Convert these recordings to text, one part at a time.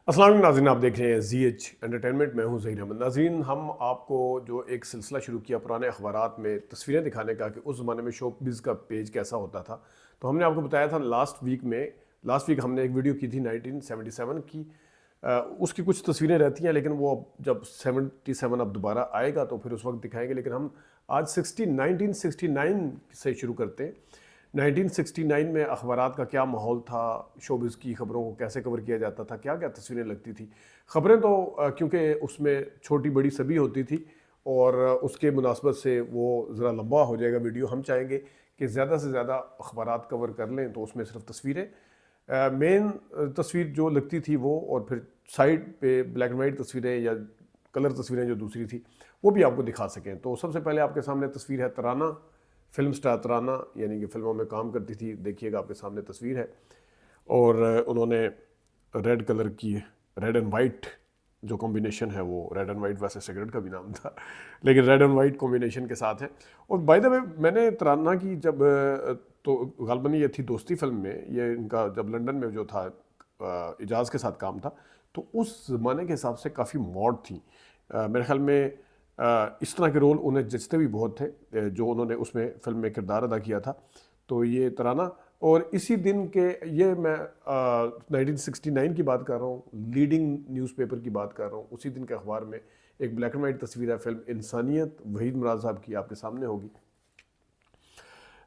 अस्सलाम वालेकुम नाज़रीन, आप देख रहे हैं ZH एंटरटेनमेंट। मैं हूं ज़हीर अहमद। नाज़रीन, हम आपको जो एक सिलसिला शुरू किया पुराने अखबारात में तस्वीरें दिखाने का कि उस ज़माने में शोबिज़ का पेज कैसा होता था, तो हमने आपको बताया था लास्ट वीक हमने एक वीडियो की थी 1977 की। उसकी कुछ तस्वीरें रहती हैं, लेकिन वो अब जब 77 अब दोबारा आएगा तो फिर उस वक्त दिखाएंगे। लेकिन हम आज 1969 से शुरू करते हैं। 1969 में अखबारात का क्या माहौल था, शोबिज़ की खबरों को कैसे कवर किया जाता था, क्या क्या तस्वीरें लगती थी। खबरें तो क्योंकि उसमें छोटी बड़ी सभी होती थी और उसके मुनासबत से वो ज़रा लंबा हो जाएगा वीडियो। हम चाहेंगे कि ज़्यादा से ज़्यादा अखबारात कवर कर लें, तो उसमें सिर्फ तस्वीरें, मेन तस्वीर जो लगती थी वो, और फिर साइड पे ब्लैक एंड वाइट तस्वीरें या कलर तस्वीरें जो दूसरी थी वो भी आपको दिखा सकें। तो सबसे पहले आपके सामने तस्वीर है तराना, फिल्म स्टार तराना, यानी कि फिल्मों में काम करती थी। देखिएगा, आपके सामने तस्वीर है और उन्होंने रेड कलर की, रेड एंड वाइट जो कॉम्बिनेशन है, वो रेड एंड वाइट वैसे सिगरेट का भी नाम था, लेकिन रेड एंड वाइट कॉम्बिनेशन के साथ है। और बाय द वे, मैंने तराना की जब तो गालबन ये थी दोस्ती फिल्म में, ये इनका जब लंदन में जो था इजाज़ के साथ काम था, तो उस ज़माने के हिसाब से काफ़ी मॉड थी। मेरे ख्याल में इस तरह के रोल उन्हें जचते भी बहुत थे जो उन्होंने उसमें फिल्म में किरदार अदा किया था। तो ये तराना, और इसी दिन के, ये मैं 1969 की बात कर रहा हूँ, लीडिंग न्यूज़पेपर की बात कर रहा हूँ। उसी दिन के अखबार में एक ब्लैक एंड वाइट तस्वीर है फिल्म इंसानियत, वहीद मुराद साहब की, आपके सामने होगी।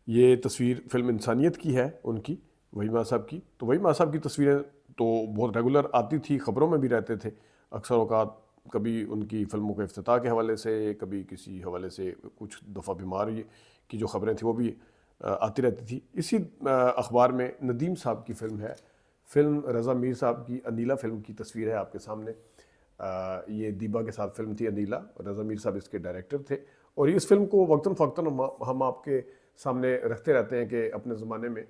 ये तस्वीर फिल्म इंसानियत की है उनकी, वहीद मुराद साहब की। तो वहीद मुराद साहब की तस्वीरें तो बहुत रेगुलर आती थी, खबरों में भी रहते थे अक्सर औकात। कभी उनकी फिल्मों के इफ्तिताह के हवाले से, कभी किसी हवाले से, कुछ दफ़ा बीमारी की जो खबरें थी वो भी आती रहती थी। इसी अखबार में नदीम साहब की फ़िल्म है, फ़िल्म रज़ा मीर साहब की अनीला फ़िल्म की तस्वीर है आपके सामने। ये दीबा के साथ फ़िल्म थी अनीला, और रज़ा मीर साहब इसके डायरेक्टर थे। और इस फिल्म को वक्तन फ़वक्तन हम आपके सामने रखते रहते हैं कि अपने ज़माने में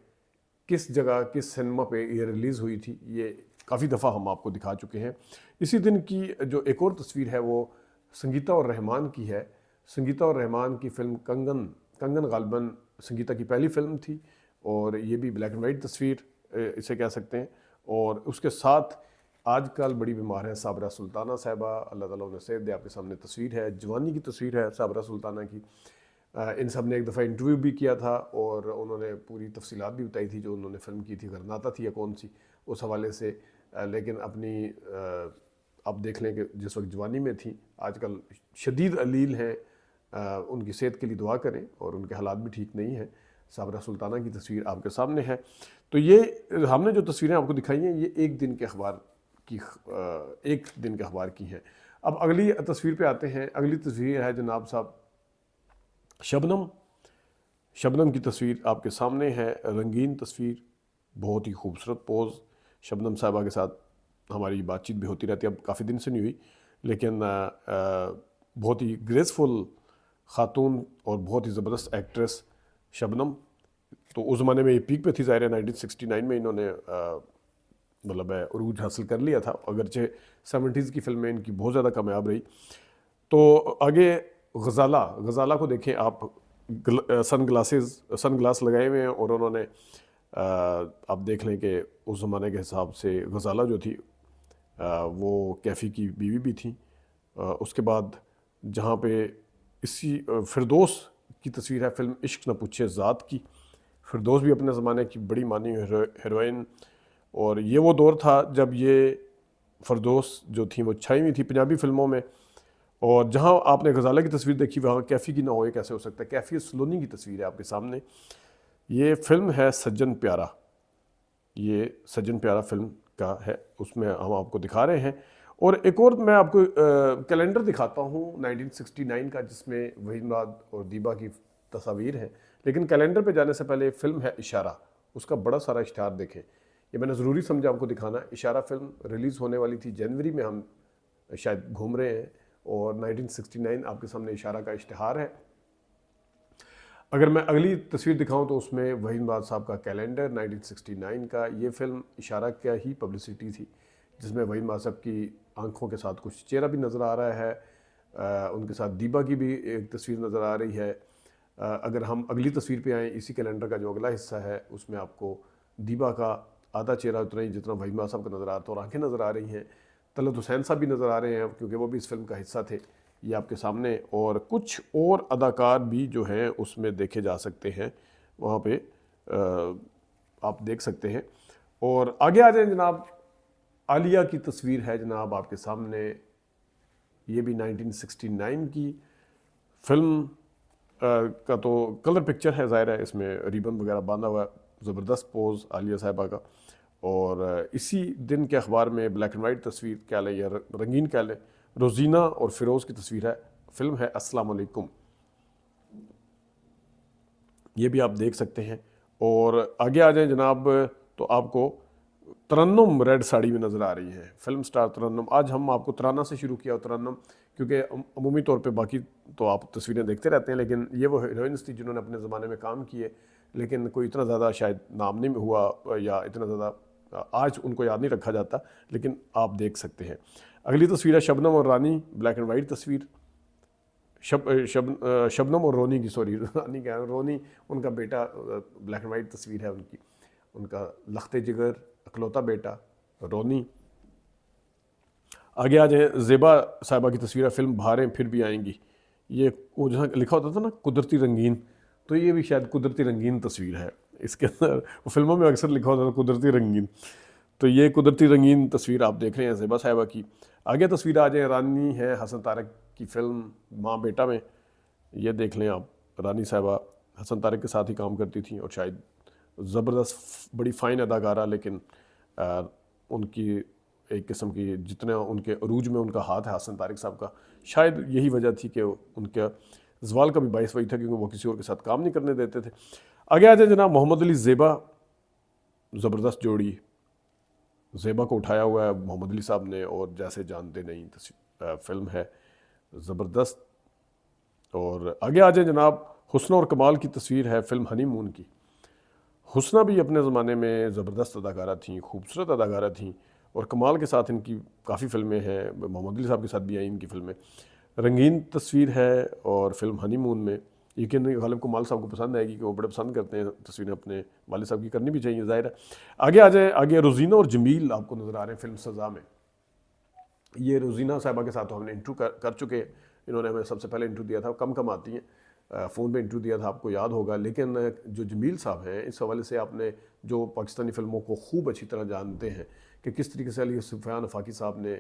किस जगह, किस सिनेमा पे ये रिलीज़ हुई थी। ये काफ़ी दफ़ा हम आपको दिखा चुके हैं। इसी दिन की जो एक और तस्वीर है वो संगीता और रहमान की है। संगीता और रहमान की फ़िल्म कंगन, कंगन गालिबन संगीता की पहली फ़िल्म थी, और ये भी ब्लैक एंड वाइट तस्वीर इसे कह सकते हैं। और उसके साथ आजकल बड़ी बीमार है साबरा सुल्ताना साहिबा, अल्लाह ताला उन्हें सेहत दे। आपके सामने तस्वीर है, जवानी की तस्वीर है साबरा सुल्ताना की। इन सब ने एक दफ़ा इंटरव्यू भी किया था और उन्होंने पूरी तफसीलात भी बताई थी जो उन्होंने फ़िल्म की थी, गरनाता थी या कौन सी, उस हवाले से। लेकिन अपनी आप देख लें कि जिस वक्त जवानी में थी, आजकल शदीद अलील हैं। उनकी सेहत के लिए दुआ करें, और उनके हालात भी ठीक नहीं हैं। साबरा सुल्ताना की तस्वीर आपके सामने है। तो ये हमने जो तस्वीरें आपको दिखाई हैं, ये एक दिन के अखबार की, एक दिन के अखबार की हैं। अब अगली तस्वीर पे आते हैं। अगली तस्वीर है जनाब साहब शबनम। शबनम की तस्वीर आपके सामने है, रंगीन तस्वीर, बहुत ही खूबसूरत पोज़। शबनम साहिबा के साथ हमारी बातचीत भी होती रहती है, अब काफ़ी दिन से नहीं हुई, लेकिन बहुत ही ग्रेसफुल खातून और बहुत ही ज़बरदस्त एक्ट्रेस शबनम। तो उस ज़माने में ये पीक पे थी, ज़ाहिर है 1969 में इन्होंने मतलब है उरूज हासिल कर लिया था, अगरचे 70s की फिल्में इनकी बहुत ज़्यादा कामयाब रही। तो आगे गज़ाला, गज़ाला को देखें आप, सन ग्लास लगाए हुए हैं, और उन्होंने आप देख लें कि उस ज़माने के हिसाब से गज़ाला जो थी वो कैफ़ी की बीवी भी थी। उसके बाद जहाँ पे इसी फिरदौस की तस्वीर है, फिल्म इश्क न पूछे ज़ात की। फिरदौस भी अपने ज़माने की बड़ी मानी हीरोइन, और ये वो दौर था जब ये फिरदौस जो थी वो छाई हुई थी पंजाबी फ़िल्मों में। और जहाँ आपने गज़ाला की तस्वीर देखी, वहाँ कैफ़ी की ना हो, ये कैसे हो सकता है। कैफ़ी सलोनी की तस्वीर है आपके सामने। ये फ़िल्म है सज्जन प्यारा, ये सज्जन प्यारा फ़िल्म का है, उसमें हम आपको दिखा रहे हैं। और एक और मैं आपको कैलेंडर दिखाता हूँ 1969 का, जिसमें वहीद मुराद और दीबा की तस्वीर हैं। लेकिन कैलेंडर पे जाने से पहले फ़िल्म है इशारा, उसका बड़ा सारा इश्तिहार देखें। ये मैंने ज़रूरी समझा आपको दिखाना। इशारा फ़िल्म रिलीज़ होने वाली थी जनवरी में, हम शायद घूम रहे हैं, और 1969 आपके सामने इशारा का इश्तिहार है। अगर मैं अगली तस्वीर दिखाऊं तो उसमें वहीद मुराद साहब का कैलेंडर 1969 का। ये फ़िल्म इशारा क्या ही पब्लिसिटी थी, जिसमें वहीद मुराद साहब की आंखों के साथ कुछ चेहरा भी नज़र आ रहा है, उनके साथ दीबा की भी एक तस्वीर नज़र आ रही है। अगर हम अगली तस्वीर पे आएँ, इसी कैलेंडर का जो अगला हिस्सा है उसमें आपको दीबा का आधा चेहरा उतना ही जितना वहीमा साहब का नज़र आ रहा था, और आंखें नज़र आ रही हैं। तलत हुसैन साहब भी नज़र आ रहे हैं क्योंकि वो भी इस फिल्म का हिस्सा थे, ये आपके सामने। और कुछ और अदाकार भी जो हैं उसमें देखे जा सकते हैं, वहाँ पे आप देख सकते हैं। और आगे आ जाए जनाब, आलिया की तस्वीर है जनाब आपके सामने, ये भी 1969 की फिल्म का तो कलर पिक्चर है, ज़ाहिर है इसमें रिबन वगैरह बांधा हुआ है, ज़बरदस्त पोज आलिया साहिबा का। और इसी दिन के अखबार में ब्लैक एंड वाइट तस्वीर कह लें या रंगीन कह लें, रोज़ीना और फ़िरोज़ की तस्वीर है। फिल्म है अस्सलाम वालेकुम, ये भी आप देख सकते हैं। और आगे आ जाएं जनाब, तो आपको तरन्नुम रेड साड़ी में नज़र आ रही है, फिल्म स्टार तरन्नुम। आज हम आपको तराना से शुरू किया तरन्नुम, क्योंकि अमूमी तौर पे बाकी तो आप तस्वीरें देखते रहते हैं, लेकिन ये वो हीरोइंस थी जिन्होंने अपने ज़माने में काम किए, लेकिन कोई इतना ज़्यादा शायद नाम नहीं हुआ या इतना ज़्यादा आज उनको याद नहीं रखा जाता, लेकिन आप देख सकते हैं। अगली तस्वीर है शबनम और रानी, ब्लैक एंड वाइट तस्वीर। शबनम और रोनी की, सॉरी रानी क्या, रोनी उनका बेटा, ब्लैक एंड वाइट तस्वीर है उनकी, उनका लखते जिगर अकलौता बेटा रोनी। आगे आ जाए, ज़ेबा साहिबा की तस्वीर है, फिल्म बहारें फिर भी आएंगी। ये वो जहाँ लिखा होता था ना कुदरती रंगीन, तो ये भी शायद कुदरती रंगीन तस्वीर है। इसके अंदर वो फिल्मों में अक्सर लिखा होता था कुदरती रंगीन, तो ये कुदरती रंगीन तस्वीर आप देख रहे हैं ज़ेबा साहिबा की। आगे तस्वीर आ जाए, रानी है हसन तारक की फिल्म माँ बेटा में, ये देख लें आप। रानी साहिबा हसन तारक के साथ ही काम करती थी और शायद ज़बरदस्त बड़ी फ़ाइन अदाकारा, लेकिन उनकी एक किस्म की जितना उनके अरूज में उनका हाथ है हसन तारक साहब का, शायद यही वजह थी कि उनका जवाल का भी बायस वही था क्योंकि वो किसी और के साथ काम नहीं करने देते थे। आगे आ जाए जनाब, मोहम्मद अली ज़ेबा, ज़बरदस्त जोड़ी, ज़ेबा को उठाया हुआ है मोहम्मद अली साहब ने, और जैसे जानते नहीं फिल्म है ज़बरदस्त। और आगे आ जाए जनाब, हुस्ना और कमाल की तस्वीर है, फिल्म हनीमून की। हुस्ना भी अपने ज़माने में ज़बरदस्त अदाकारा थी, खूबसूरत अदाकारा थी, और कमाल के साथ इनकी काफ़ी फ़िल्में हैं, मोहम्मद अली साहब के साथ भी आई इनकी फ़िल्में। रंगीन तस्वीर है और फिल्म हनीमून में यकीन गालिब कुमाल साहब को पसंद आएगी कि वो बड़े पसंद करते हैं तस्वीरें, अपने वालिद साहब की करनी भी चाहिए, ज़ाहिर है। आगे आ जाए, आगे रोज़ीना और जमील आपको नज़र आ रहे हैं फिल्म सज़ा में। ये रोज़ीना साहिबा के साथ तो हमने इंटरव्यू कर चुके हैं, इन्होंने हमें सबसे पहले इंटरव्यू दिया था, कम आती हैं, फ़ोन पे इंटरव्यू दिया था, आपको याद होगा। लेकिन जो जमील साहब हैं, इस हवाले से आपने जो पाकिस्तानी फ़िल्मों को खूब अच्छी तरह जानते हैं कि किस तरीके से अली सुफ़ियान आफाकी साहब ने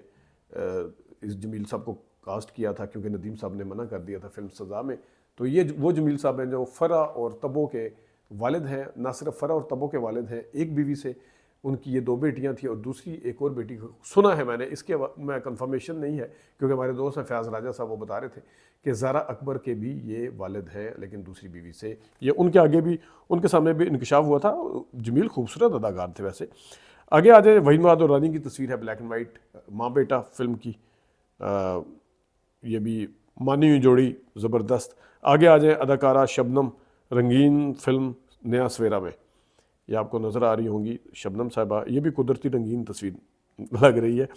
इस जमील साहब को कास्ट किया था, क्योंकि नदीम साहब ने मना कर दिया था फिल्म सज़ा में। तो ये वो जमील साहब हैं जो फ़रा और तबो के वालिद हैं, ना सिर्फ फ़रा और तबो के वालिद हैं, एक बीवी से उनकी ये 2 बेटियां थी और दूसरी एक और बेटी सुना है मैंने, इसके मैं कंफर्मेशन नहीं है क्योंकि हमारे दोस्त हैं फयाज़ राजा साहब, वो बता रहे थे कि ज़ारा अकबर के भी ये वालिद हैं, लेकिन दूसरी बीवी से। ये उनके आगे भी, उनके सामने भी इंकशाफ हुआ था। जमील खूबसूरत अदाकार थे वैसे। आगे आ जाए, वहीद मुराद और रानी की तस्वीर है, ब्लैक एंड वाइट, माँ बेटा फिल्म की। ये भी मानी हुई जोड़ी ज़बरदस्त। आगे आ जाए, अदाकारा शबनम, रंगीन फिल्म नया सवेरा में, ये आपको नज़र आ रही होंगी शबनम साहिबा, ये भी कुदरती रंगीन तस्वीर लग रही है।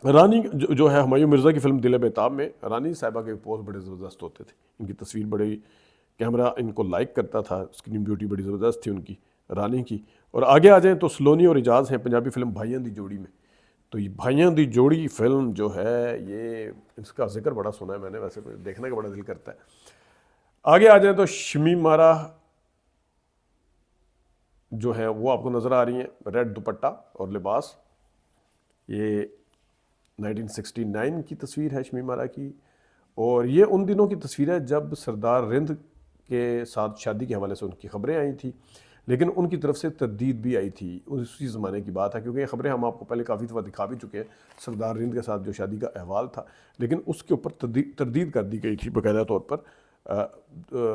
रानी जो है हुमायूं मिर्ज़ा की फिल्म दिल बेताब में, रानी साहिबा के पोज बड़े ज़बरदस्त होते थे, इनकी तस्वीर बड़ी, कैमरा इनको लाइक करता था, स्क्रीन ब्यूटी बड़ी ज़बरदस्त थी उनकी रानी की। और आगे आ जाएँ तो सलोनी और इजाज़ हैं पंजाबी फिल्म भाइयों दी जोड़ी में। तो ये भाइयों दी जोड़ी फिल्म जो है, ये इसका जिक्र बड़ा सुना है मैंने, वैसे देखने का बड़ा दिल करता है। आगे आ जाए तो शमीम मारा जो है वो आपको नज़र आ रही हैं, रेड दुपट्टा और लिबास। ये 1969 की तस्वीर है शमीम मारा की, और ये उन दिनों की तस्वीर है जब सरदार रिंद के साथ शादी के हवाले से उनकी खबरें आई थी, लेकिन उनकी तरफ से तरदीद भी आई थी। उसी ज़माने की बात है क्योंकि ये खबरें हम आपको पहले काफ़ी दफ़ा दिखा भी चुके हैं, सरदार रिंद के साथ जो शादी का अहवाल था, लेकिन उसके ऊपर तरदीद कर दी गई थी बाकायदा तौर पर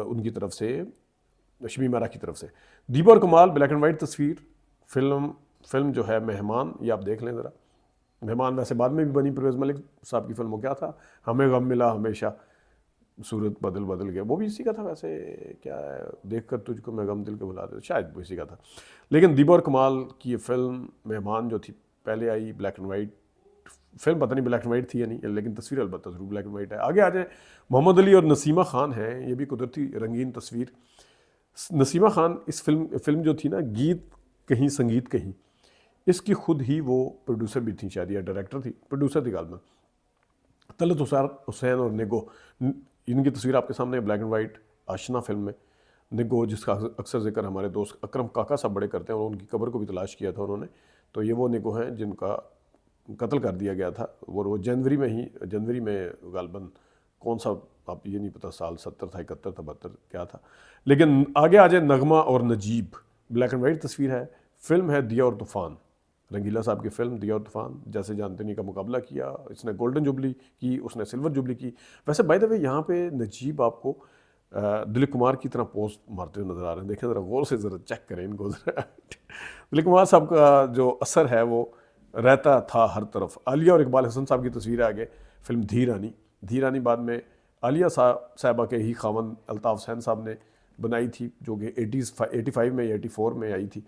उनकी तरफ से, शमीम मारा की तरफ से। दीपा और कमाल ब्लैक एंड वाइट तस्वीर, फिल्म जो है मेहमान, ये आप देख लें ज़रा। मेहमान वैसे बाद में भी बनी, परवेज़ मलिक साहब की फिल्म, क्या था, हमें गम मिला हमेशा, सूरत बदल बदल गया, वो भी इसी का था वैसे, क्या है, देख कर तुझको मैं गम दिल के भुला दे, शायद वो इसी का था। लेकिन दीपा और कमाल की ये फिल्म मेहमान जो थी, पहले आई ब्लैक एंड वाइट फिल्म, पता नहीं ब्लैक एंड वाइट थी या नहीं, लेकिन तस्वीर अलबत्ता ज़रूर ब्लैक एंड वाइट है। आगे आ जाए, मोहम्मद अली और नसीमा खान है, ये भी कुदरती रंगीन तस्वीर। नसीमा खान इस फिल्म जो थी ना, गीत कहीं संगीत कहीं। इसकी खुद ही वो प्रोड्यूसर भी थी शायद, या डायरेक्टर थी, प्रोड्यूसर थी गालिबा, तलत हुसैन और निगो। इनकी तस्वीर आपके सामने black and white Aashna film में। निगो, जिसका अक्सर जिक्र हमारे दोस्त अकरम काका साहब बड़े करते हैं, और उनकी कब्र को भी तलाश किया था उन्होंने, तो ये वो निगो हैं जिनका कत्ल कर दिया गया था। और वो जनवरी में गालिबन, कौन सा आप ये नहीं पता साल, 70 था, 71 था, 72 क्या था। लेकिन आगे आ जाए नगमा और नजीब, ब्लैक एंड वाइट तस्वीर है। फिल्म है दिया और तूफ़ान, रंगीला साहब की फिल्म दिया और तूफ़ान। जैसे जानते नहीं का मुकाबला किया, इसने गोल्डन जुबली की, उसने सिल्वर जुबली की। वैसे बाय द वे यहाँ पे नजीब आपको दिलीप कुमार की तरह पोस्ट मारते हुए नजर आ रहे हैं। देखें ज़रा गौर से, ज़रा चेक करें इनको ज़रा। दिलीप कुमार साहब का जो असर है वो रहता था हर तरफ। आलिया और इकबाल हसन साहब की तस्वीर है आगे। फिल्म धी रानी बाद में आलिया साहबा के ही खामन अल्ताफ़ हुसैन साहब ने बनाई थी, जो कि 85 में या 84 में आई थी,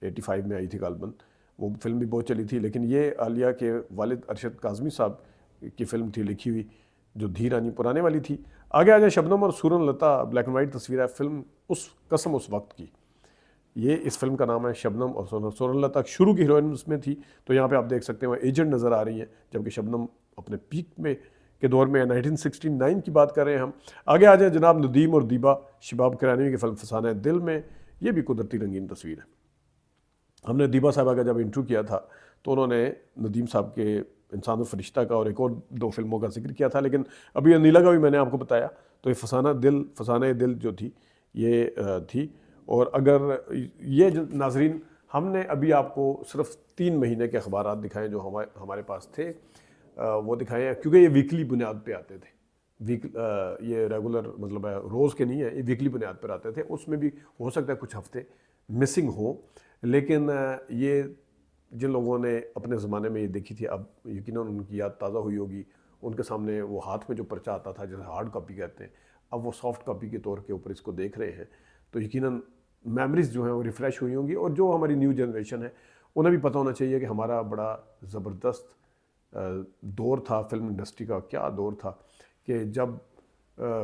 85 में आई थी गालिबन। वो फिल्म भी बहुत चली थी। लेकिन ये आलिया के वालिद अरशद काज़मी साहब की फ़िल्म थी लिखी हुई, जो धी रानी पुराने वाली थी। आगे आ जाए शबनम और सूरन लता, ब्लैक एंड वाइट तस्वीर है। फिल्म उस कसम उस वक्त की, ये इस फिल्म का नाम है। शबनम और सूरन लता शुरू की हीरोइन उसमें थी, तो यहाँ पे आप देख सकते हैं वो एजेंट नज़र आ रही हैं, जबकि शबनम अपने पीक में के दौर में 1969 की बात कर रहे हैं हम। आगे आ जाए जनाब नदीम और दीबा, शिबाब किरानी की फिल्म फसाना दिल में। ये भी कुदरती रंगीन तस्वीर है। हमने दीबा साहबा का जब इंटरव्यू किया था तो उन्होंने नदीम साहब के इंसान और फरिश्ता का और एक और 2 फिल्मों का जिक्र किया था, लेकिन अभी अनिला का भी मैंने आपको बताया। तो ये फसाना दिल जो थी ये थी। और अगर ये नाजरीन, हमने अभी आपको सिर्फ 3 महीने के अखबार दिखाए जो हमारे पास थे, वो दिखाए हैं, क्योंकि ये वीकली बुनियाद पे आते थे। ये रेगुलर मतलब है, रोज़ के नहीं है, ये वीकली बुनियाद पर आते थे। उसमें भी हो सकता है कुछ हफ्ते मिसिंग हो, लेकिन ये जिन लोगों ने अपने ज़माने में ये देखी थी, अब यकीनन उनकी याद ताज़ा हुई होगी। उनके सामने वो हाथ में जो पर्चा आता था, जैसे हार्ड कॉपी कहते हैं, अब वो सॉफ्ट कॉपी के तौर के ऊपर इसको देख रहे हैं, तो यकीनन मेमोरीज़ जो हैं वो रिफ़्रेश हुई होंगी। और जो हमारी न्यू जनरेशन है उन्हें भी पता होना चाहिए कि हमारा बड़ा ज़बरदस्त दौर था फिल्म इंडस्ट्री का। क्या दौर था कि जब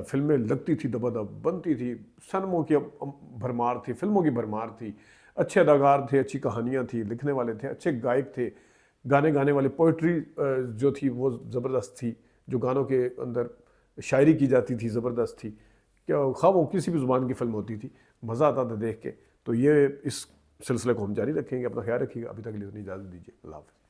फिल्में लगती थी, दबादब बनती थी, सनमों की भरमार थी, फिल्मों की भरमार थी, अच्छे अदाकार थे, अच्छी कहानियाँ थी, लिखने वाले थे, अच्छे गायक थे, गाने गाने वाले, पोइट्री जो थी वो ज़बरदस्त थी, जो गानों के अंदर शायरी की जाती थी ज़बरदस्त थी। क्या खा वो किसी भी ज़ुबान की फ़िल्म होती थी, मज़ा आता था देख के। तो ये इस सिलसिले को हम जारी रखेंगे। अपना ख्याल रखिएगा। अभी तक के लिए इतनी इजाज़त दीजिए। अल्लाह हाफ़िज़।